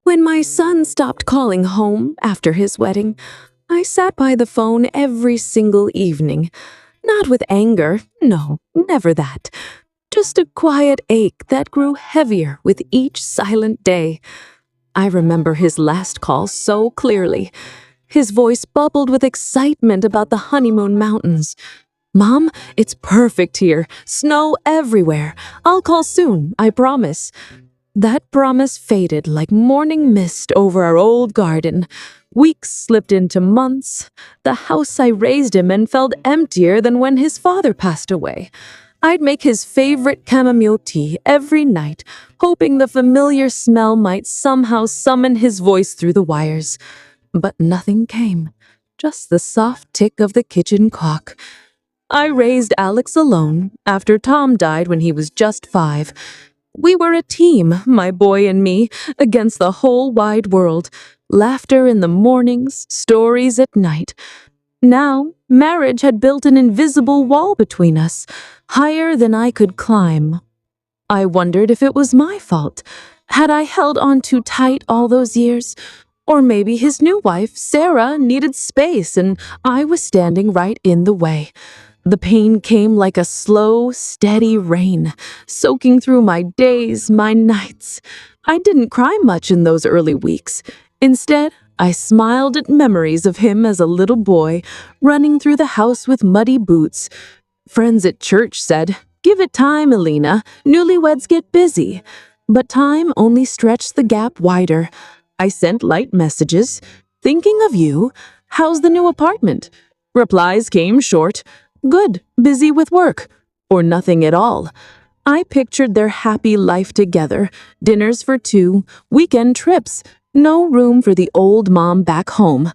When my son stopped calling home after his wedding, I sat by the phone every single evening. Not with anger, no, never that. Just a quiet ache that grew heavier with each silent day. I remember his last call so clearly. His voice bubbled with excitement about the honeymoon mountains. "Mom, it's perfect here. Snow everywhere. I'll call soon, I promise." That promise faded like morning mist over our old garden. Weeks slipped into months. The house I raised him in felt emptier than when his father passed away. I'd make his favorite chamomile tea every night, hoping the familiar smell might somehow summon his voice through the wires. But nothing came, just the soft tick of the kitchen clock. I raised Alex alone after Tom died when he was just 5. We were a team, my boy and me, against the whole wide world. Laughter in the mornings, stories at night. Now, marriage had built an invisible wall between us, higher than I could climb. I wondered if it was my fault. Had I held on too tight all those years? Or maybe his new wife, Sarah, needed space and I was standing right in the way. The pain came like a slow, steady rain, soaking through my days, my nights. I didn't cry much in those early weeks. Instead, I smiled at memories of him as a little boy, running through the house with muddy boots. Friends at church said, "Give it time, Elena. Newlyweds get busy." But time only stretched the gap wider. I sent light messages. "Thinking of you. How's the new apartment?" Replies came short. "Good, busy with work," or nothing at all. I pictured their happy life together, dinners for 2, weekend trips, no room for the old mom back home.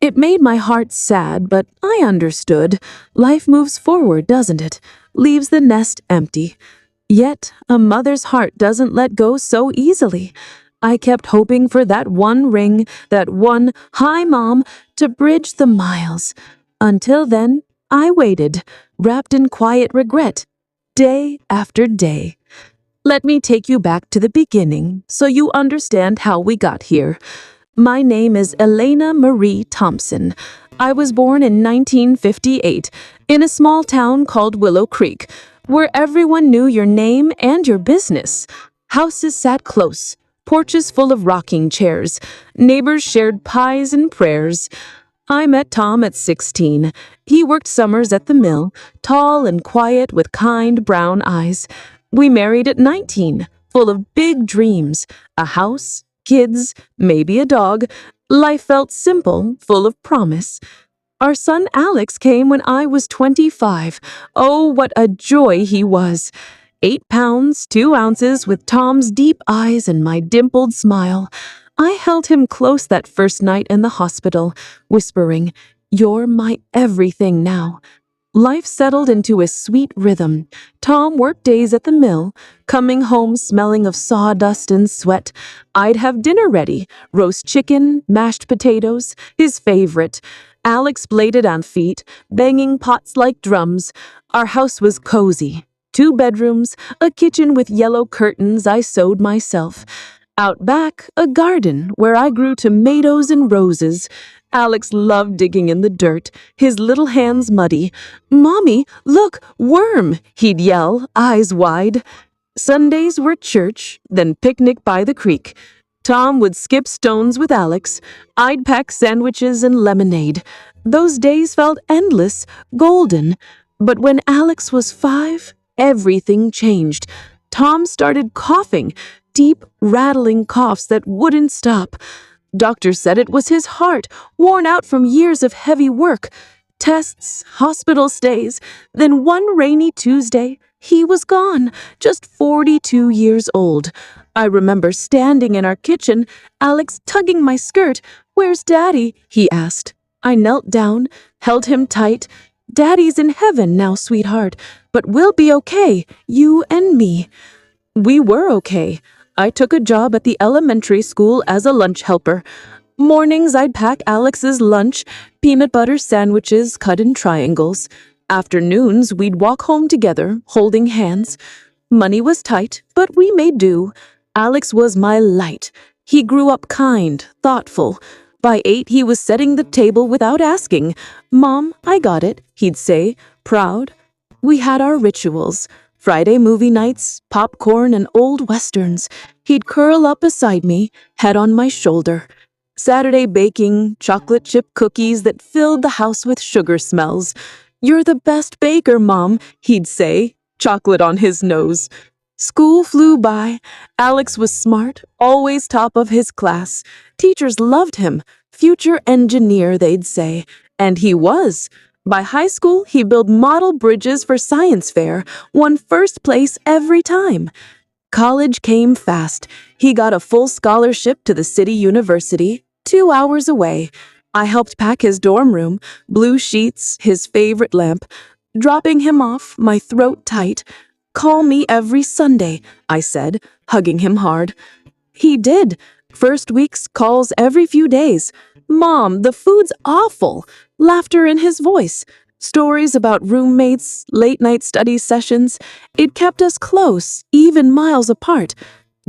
It made my heart sad, but I understood. Life moves forward, doesn't it? Leaves the nest empty. Yet, a mother's heart doesn't let go so easily. I kept hoping for that one ring, that one "Hi, Mom," to bridge the miles. Until then, I waited, wrapped in quiet regret, day after day. Let me take you back to the beginning so you understand how we got here. My name is Elena Marie Thompson. I was born in 1958 in a small town called Willow Creek, where everyone knew your name and your business. Houses sat close, porches full of rocking chairs, neighbors shared pies and prayers. I met Tom at 16. He worked summers at the mill, tall and quiet with kind brown eyes. We married at 19, full of big dreams, a house, kids, maybe a dog. Life felt simple, full of promise. Our son Alex came when I was 25. Oh, what a joy he was. 8 pounds, 2 ounces, with Tom's deep eyes and my dimpled smile. I held him close that first night in the hospital, whispering, "You're my everything now." Life settled into a sweet rhythm. Tom worked days at the mill, coming home smelling of sawdust and sweat. I'd have dinner ready, roast chicken, mashed potatoes, his favorite. Alex bladed on feet, banging pots like drums. Our house was cozy. 2 bedrooms, a kitchen with yellow curtains I sewed myself. Out back, a garden where I grew tomatoes and roses. Alex loved digging in the dirt, his little hands muddy. "Mommy, look, worm!" he'd yell, eyes wide. Sundays were church, then picnic by the creek. Tom would skip stones with Alex. I'd pack sandwiches and lemonade. Those days felt endless, golden. But when Alex was 5, everything changed. Tom started coughing, deep, rattling coughs that wouldn't stop. Doctors said it was his heart, worn out from years of heavy work. Tests, hospital stays. Then one rainy Tuesday, he was gone, just 42 years old. I remember standing in our kitchen, Alex tugging my skirt. "Where's Daddy?" he asked. I knelt down, held him tight. "Daddy's in heaven now, sweetheart, but we'll be okay, you and me." We were okay. I took a job at the elementary school as a lunch helper. Mornings I'd pack Alex's lunch, peanut butter sandwiches cut in triangles. Afternoons we'd walk home together, holding hands. Money was tight, but we made do. Alex was my light. He grew up kind, thoughtful. By 8, he was setting the table without asking. "Mom, I got it," he'd say, proud. We had our rituals. Friday movie nights, popcorn, and old westerns. He'd curl up beside me, head on my shoulder. Saturday baking, chocolate chip cookies that filled the house with sugar smells. "You're the best baker, Mom," he'd say, chocolate on his nose. School flew by. Alex was smart, always top of his class. Teachers loved him. Future engineer, they'd say. And he was. By high school, he built model bridges for science fair, won first place every time. College came fast. He got a full scholarship to the city university, 2 hours away. I helped pack his dorm room, blue sheets, his favorite lamp. Dropping him off, my throat tight. "Call me every Sunday," I said, hugging him hard. He did. First week's calls every few days. "Mom, the food's awful." Laughter in his voice. Stories about roommates, late-night study sessions. It kept us close, even miles apart.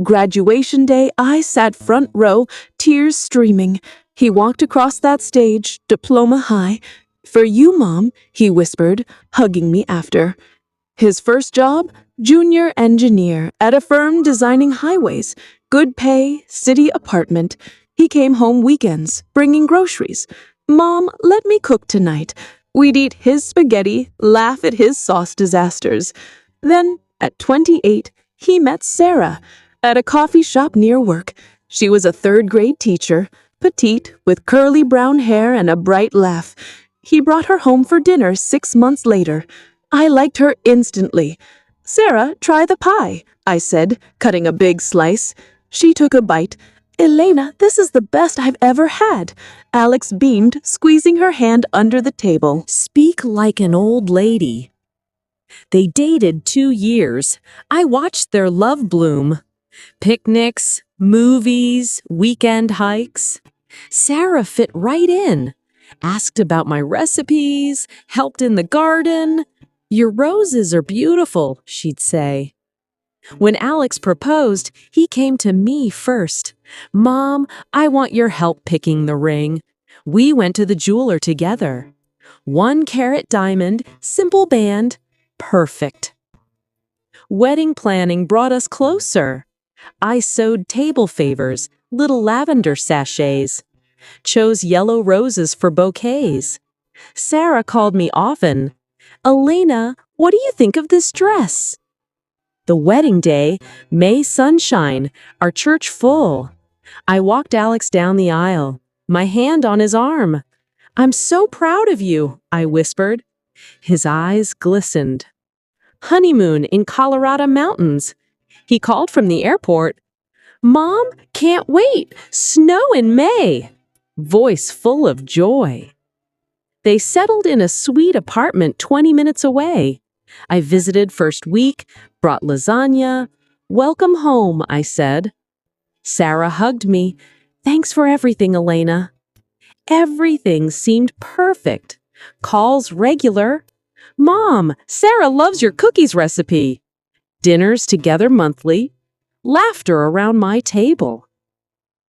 Graduation day, I sat front row, tears streaming. He walked across that stage, diploma high. "For you, Mom," he whispered, hugging me after. His first job? Junior engineer at a firm designing highways. Good pay, city apartment. He came home weekends, bringing groceries. "Mom, let me cook tonight." We'd eat his spaghetti, laugh at his sauce disasters. Then, at 28, he met Sarah at a coffee shop near work. She was a third-grade teacher, petite, with curly brown hair and a bright laugh. He brought her home for dinner 6 months later. I liked her instantly. "Sarah, try the pie," I said, cutting a big slice. She took a bite. "Elena, this is the best I've ever had." Alex beamed, squeezing her hand under the table. Speak like an old lady. They dated 2 years. I watched their love bloom. Picnics, movies, weekend hikes. Sarah fit right in. Asked about my recipes, helped in the garden. "Your roses are beautiful," she'd say. When Alex proposed, he came to me first. "Mom, I want your help picking the ring." We went to the jeweler together. 1-carat diamond, simple band, perfect. Wedding planning brought us closer. I sewed table favors, little lavender sachets. Chose yellow roses for bouquets. Sarah called me often. "Elena, what do you think of this dress?" The wedding day, May sunshine, our church full. I walked Alex down the aisle, my hand on his arm. "I'm so proud of you," I whispered. His eyes glistened. Honeymoon in Colorado mountains. He called from the airport. "Mom, can't wait. Snow in May." Voice full of joy. They settled in a sweet apartment 20 minutes away. I visited first week, brought lasagna. "Welcome home," I said. Sarah hugged me. "Thanks for everything, Elena." Everything seemed perfect. Calls regular. "Mom, Sarah loves your cookies recipe." Dinners together monthly. Laughter around my table.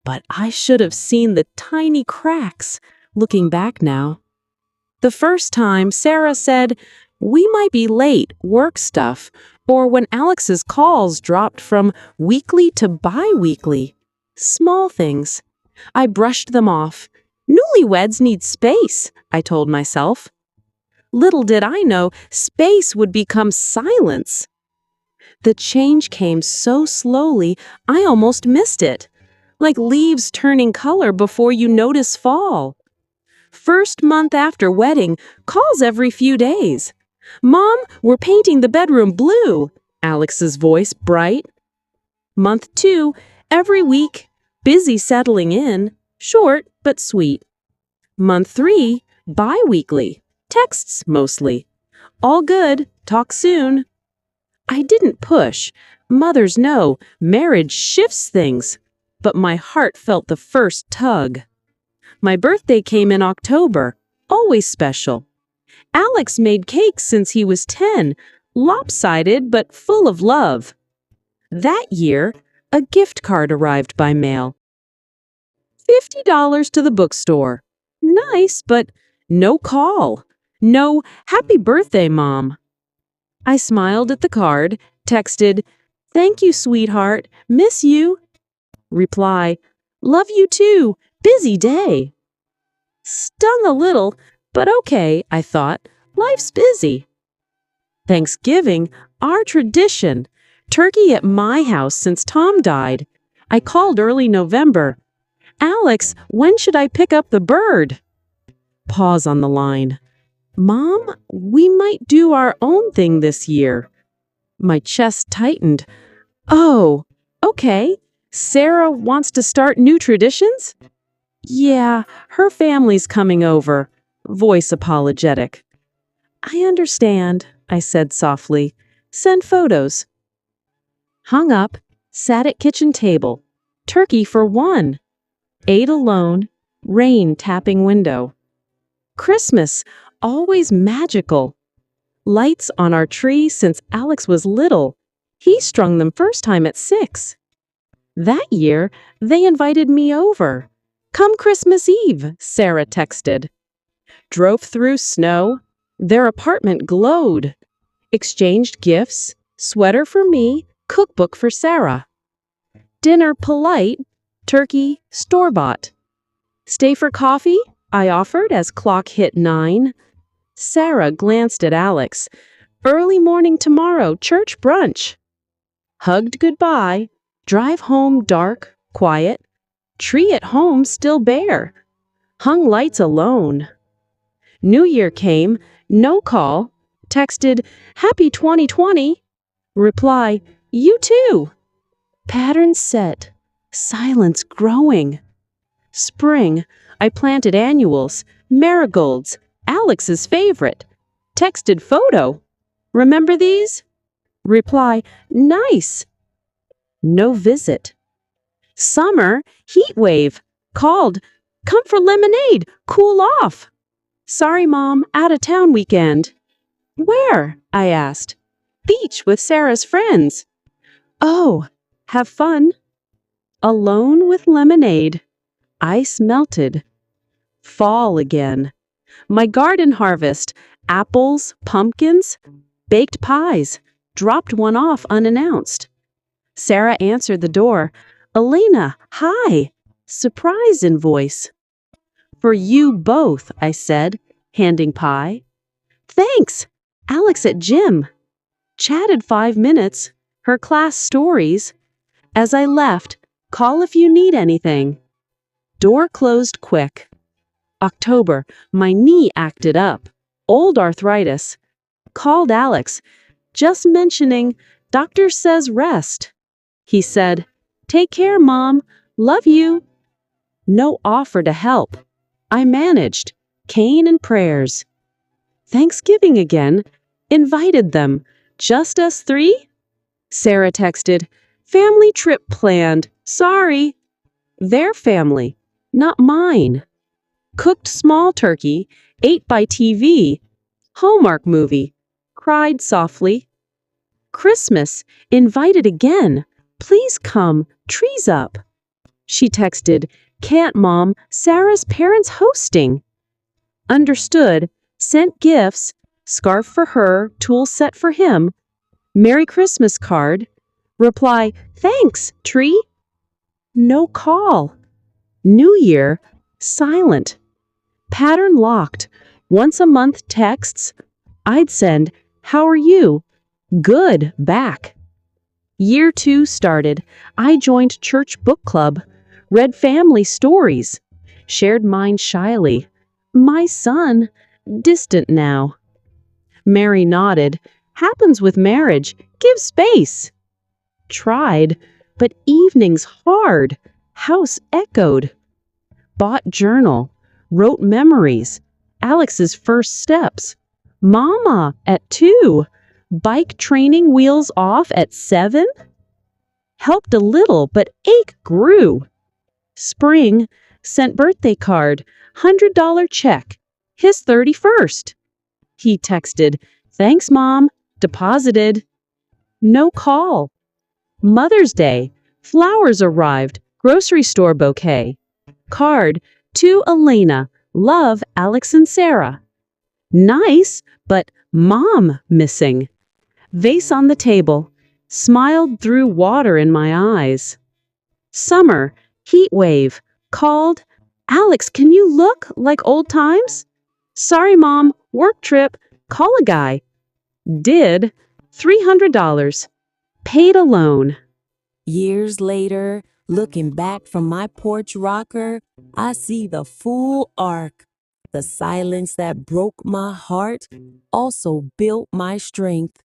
But I should have seen the tiny cracks, looking back now. The first time, Sarah said, "We might be late, work stuff," or when Alex's calls dropped from weekly to bi-weekly. Small things. I brushed them off. Newlyweds need space, I told myself. Little did I know, space would become silence. The change came so slowly, I almost missed it. Like leaves turning color before you notice fall. First month after wedding, calls every few days. "Mom, we're painting the bedroom blue." Alex's voice bright. Month 2, every week, busy settling in, short but sweet. Month 3, bi-weekly, texts mostly. "All good, talk soon." I didn't push. Mothers know, marriage shifts things. But my heart felt the first tug. My birthday came in October, always special. Alex made cakes since he was 10, lopsided but full of love. That year, a gift card arrived by mail. $50 to the bookstore. Nice, but no call. No happy birthday, Mom. I smiled at the card, texted, "Thank you, sweetheart. Miss you." Reply, "Love you too. Busy day." Stung a little, but okay, I thought. Life's busy. Thanksgiving, our tradition. Turkey at my house since Tom died. I called early November. "Alex, when should I pick up the bird?" Pause on the line. "Mom, we might do our own thing this year." My chest tightened. "Oh, okay. Sarah wants to start new traditions?" "Yeah, her family's coming over." Voice apologetic. "I understand," I said softly. "Send photos." Hung up, sat at kitchen table. Turkey for one. Ate alone, rain tapping window. Christmas, always magical. Lights on our tree since Alex was little. He strung them first time at 6. That year, they invited me over. "Come Christmas Eve," Sarah texted. Drove through snow. Their apartment glowed. Exchanged gifts, sweater for me, cookbook for Sarah. Dinner polite, turkey store-bought. "Stay for coffee?" I offered as clock hit 9. Sarah glanced at Alex. "Early morning tomorrow, church brunch." Hugged goodbye. Drive home dark, quiet. Tree at home still bare. Hung lights alone. New Year came, no call. Texted, "Happy 2020." Reply, "You too." Pattern set. Silence growing. Spring, I planted annuals, marigolds, Alex's favorite. Texted photo. "Remember these?" Reply, "Nice." No visit. Summer, heat wave. Called, "Come for lemonade, cool off." "Sorry, Mom, out of town weekend." "Where?" I asked. "Beach with Sarah's friends." "Oh, have fun." Alone with lemonade. Ice melted. Fall again. My garden harvest. Apples, pumpkins, baked pies. Dropped one off unannounced. Sarah answered the door. "Elena, hi." Surprise in voice. "For you both," I said, handing pie. "Thanks. Alex at gym." Chatted 5 minutes. Her class stories. As I left, "Call if you need anything." Door closed quick. October, my knee acted up. Old arthritis. Called Alex. Just mentioning, "Doctor says rest." He said, "Take care, Mom. Love you." No offer to help. I managed. Cane and prayers. Thanksgiving again. Invited them. Just us 3? Sarah texted, "Family trip planned. Sorry." Their family, not mine. Cooked small turkey, ate by TV. Hallmark movie. Cried softly. Christmas, invited again. "Please come, trees up." She texted, "Can't, Mom, Sarah's parents hosting." Understood, sent gifts, scarf for her, tool set for him. Merry Christmas card. Reply, "Thanks, tree." No call. New Year, silent. Pattern locked. Once a month texts. I'd send, "How are you?" "Good," back. Year 2 started. I joined church book club. Read family stories. Shared mine shyly. My son, distant now. Mary nodded. Happens with marriage. Give space. Tried, but evenings hard. House echoed. Bought journal. Wrote memories. Alex's first steps. Mama at 2. Bike training wheels off at 7? Helped a little, but ache grew. Spring, sent birthday card, $100 check. His 31st. He texted, "Thanks, Mom." Deposited. No call. Mother's Day, flowers arrived, grocery store bouquet. Card to Elena. Love, Alex and Sarah. Nice, but mom missing. Vase on the table. Smiled through water in my eyes. Summer, heat wave. Called, Alex, can you look like old times? Sorry, mom, work trip. Call a guy. Did $300. Paid alone. Years later, looking back from my porch rocker, I see the full arc. The silence that broke my heart also built my strength.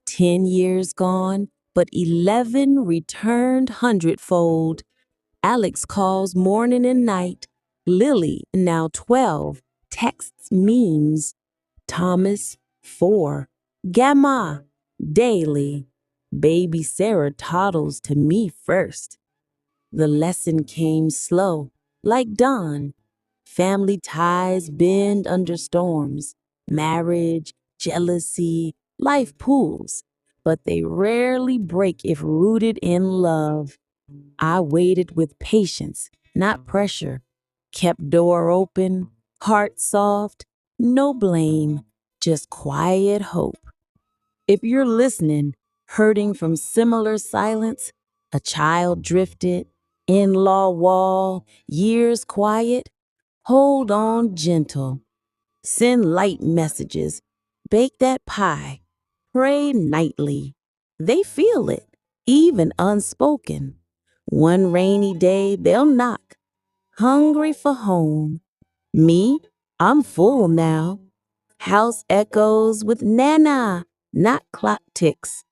10 years gone, but 11 returned hundredfold. Alex calls morning and night. Lily, now 12, texts memes. Thomas, 4. Gamma, daily. Baby Sarah toddles to me first. The lesson came slow, like dawn. Family ties bend under storms. Marriage, jealousy, life pulls. But they rarely break if rooted in love. I waited with patience, not pressure. Kept door open, heart soft, no blame, just quiet hope. If you're listening, hurting from similar silence, a child drifted, in-law wall, years quiet, hold on gentle. Send light messages, bake that pie, pray nightly. They feel it, even unspoken. One rainy day they'll knock, hungry for home. Me, I'm full now. House echoes with Nana, not clock ticks.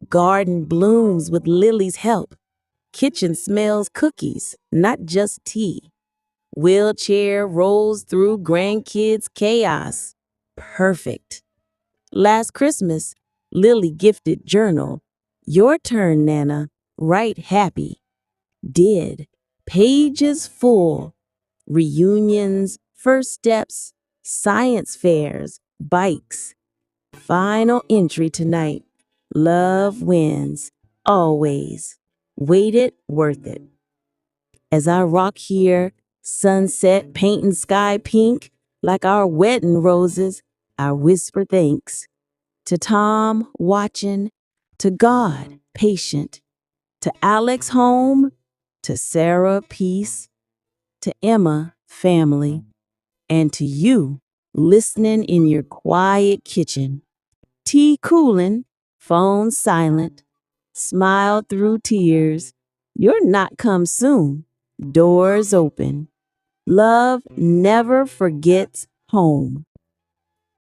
Garden blooms with Lily's help. Kitchen smells cookies, not just tea. Wheelchair rolls through grandkids' chaos. Perfect. Last Christmas, Lily gifted journal. Your turn, Nana. Write happy. Did. Pages full. Reunions, first steps, science fairs, bikes. Final entry tonight. Love wins. Always. Waited, worth it. As I rock here, sunset painting sky pink like our wedding roses, I whisper thanks. To Tom, watching. To God, patient. To Alex, home. To Sarah, peace. To Emma, family. And to you, listening in your quiet kitchen. Tea cooling, phone silent, smile through tears. Your knock comes soon, doors open. Love never forgets home.